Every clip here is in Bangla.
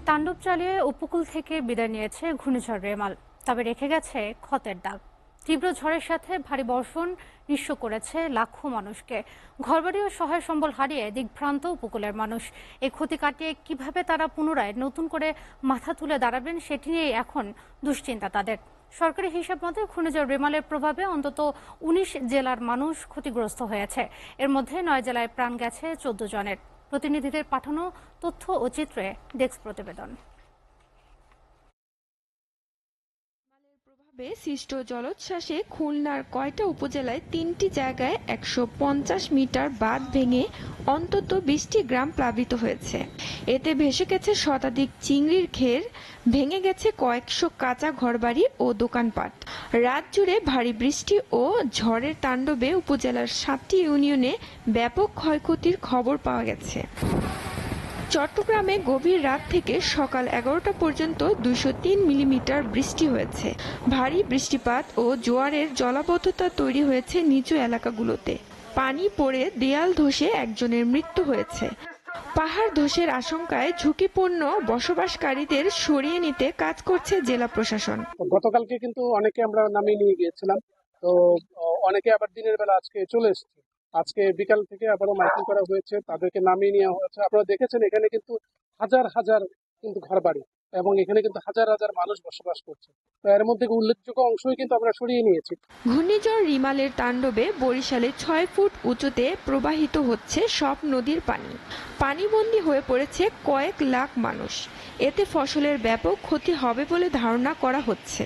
তাণ্ডব চালিয়ে উপকূল থেকে বিদায় নিয়েছে ঘূর্ণিঝড় রেমাল, তবে রেখে গেছে ক্ষতের দাগ। তীব্র ঝড়ের সাথে ভারী বর্ষণ নিঃস্ব করেছে লাখো মানুষকে। ঘরবাড়ি ও সহায় সম্বল হারিয়ে দিগ্ভ্রান্ত উপকূলের মানুষ। এই ক্ষতি কাটিয়ে কিভাবে তারা পুনরায় নতুন করে মাথা তুলে দাঁড়াবেন সেটি নিয়েই এখন দুশ্চিন্তা তাদের। সরকারি হিসাব মতে ঘূর্ণিঝড় রেমালের প্রভাবে অন্তত ১৯ জেলার মানুষ ক্ষতিগ্রস্ত হয়েছে। এর মধ্যে ৯ জেলায় প্রাণ গেছে ১৪ জনের। প্রতিনিধিদের পাঠানো তথ্য ও চিত্রে ডেস্ক প্রতিবেদন। প্রভাবে সৃষ্ট জলোচ্ছ্বাসে খুলনার কয়টা উপজেলায় ৩টি জায়গায় ১৫০ মিটার বাঁধ ভেঙে অন্তত ২০টি গ্রাম প্লাবিত হয়েছে। এতে ভেসে গেছে শতাধিক চিংড়ির ঘের, ভেঙে গেছে কয়েকশো কাঁচা ঘরবাড়ি ও দোকানপাট। রাত জুড়ে ভারী বৃষ্টি ও ঝড়ের তাণ্ডবে উপজেলার ৭টি ইউনিয়নে ব্যাপক ক্ষয়ক্ষতির খবর পাওয়া গেছে। চট্টগ্রামে গভীর রাত থেকে সকাল ১১টা পর্যন্ত ২০৩ মিলিমিটার বৃষ্টি হয়েছে। ভারী বৃষ্টিপাত ও জোয়ারের জলাবদ্ধতা তৈরি হয়েছে নিচু এলাকাগুলোতে। পানি পড়ে দেয়াল ধসে একজনের মৃত্যু হয়েছে। পাহাড় ধসের আশঙ্কায় ঝুঁকিপূর্ণ বসবাসকারীদের সরিয়ে নিতে কাজ করছে জেলা প্রশাসন। গতকালকে কিন্তু অনেকে আমরা নামিয়ে নিয়ে গিয়েছিলাম, তো অনেকে আবার দিনের বেলা আজকে চলে এসেছে। আজকে বিকাল থেকে আবারও মাইকিং করা হয়েছে, তাদেরকে নামিয়ে নেওয়া হয়েছে। আপনারা দেখেছেন এখানে কিন্তু হাজার হাজার কিন্তু ঘরবাড়ি এবং এখানে কিন্তু হাজার হাজার মানুষ বসবাস করছে। তো এর মধ্যে উল্লেখযোগ্য অংশই কিন্তু আমরা সরিয়ে নিয়েছি। ঘূর্ণিঝড় রিমালের তাণ্ডবে বরিশালে ৬ ফুট উঁচুতে প্রবাহিত হচ্ছে সব নদীর পানি। পানিবন্দী হয়ে পড়েছে কয়েক লাখ মানুষ। এতে ফসলের ব্যাপক ক্ষতি হবে বলে ধারণা করা হচ্ছে।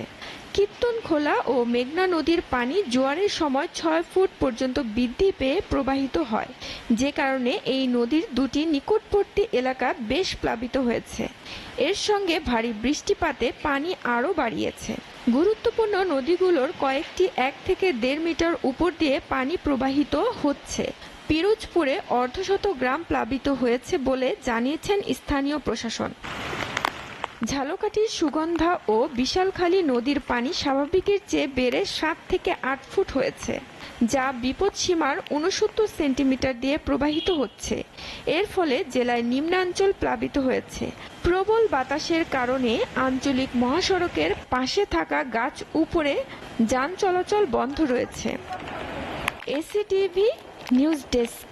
কীর্তনখোলা ও মেঘনা নদীর পানি জোয়ারের সময় ৬ ফুট পর্যন্ত বৃদ্ধি পেয়ে প্রবাহিত হয়, যে কারণে এই নদীর দুটি নিকটবর্তী এলাকা বেশ প্লাবিত হয়েছে। এর সঙ্গে ভারী বৃষ্টিপাতে পানি আরও বাড়িয়েছে। গুরুত্বপূর্ণ নদীগুলোর কয়েকটি ১ থেকে ১.৫ মিটার উপর দিয়ে পানি প্রবাহিত হচ্ছে। পিরোজপুরে অর্ধশত গ্রাম প্লাবিত হয়েছে বলে জানিয়েছেন স্থানীয় প্রশাসন। ঝালকাঠির সুগন্ধা ও বিশালখালী নদীর পানি স্বাভাবিকের চেয়ে বেড়ে ৭ থেকে ৮ ফুট হয়েছে, যা বিপদসীমার ৬৯ সেন্টিমিটার দিয়ে প্রবাহিত হচ্ছে। এর ফলে জেলায় নিম্নাঞ্চল প্লাবিত হয়েছে। প্রবল বাতাসের কারণে আঞ্চলিক মহাসড়কের পাশে থাকা গাছ উপড়ে যান চলাচল বন্ধ রয়েছে। এসিটিভি নিউজ ডেস্ক।